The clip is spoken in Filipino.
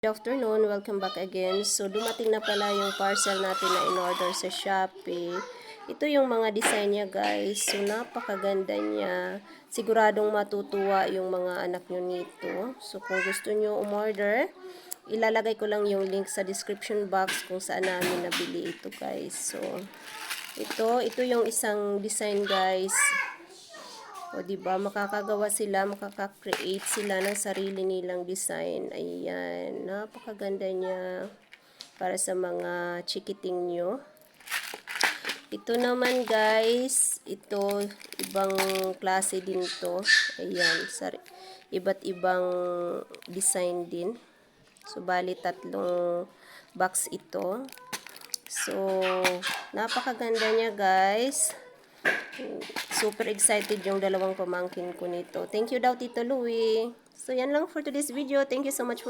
Good afternoon, welcome back again. So dumating na pala yung parcel natin na in-order sa Shopee. Ito yung mga design niya guys. So napakaganda niya. Siguradong matutuwa yung mga anak nyo nito. So kung gusto nyo umorder, ilalagay ko lang yung link sa description box kung saan namin nabili ito guys. So ito yung isang design guys. O, diba? Makakagawa sila, makaka-create sila ng sarili nilang design. Ayan. Napakaganda niya para sa mga chikiting nyo. Ito naman, guys. Ito, ibang klase din to. Ayan. Iba't ibang design din. So, bali tatlong box ito. So, napakaganda niya, guys. Super excited yung dalawang pamangkin ko nito. Thank you daw, Tito Louie. So, yan lang for today's video. Thank you so much for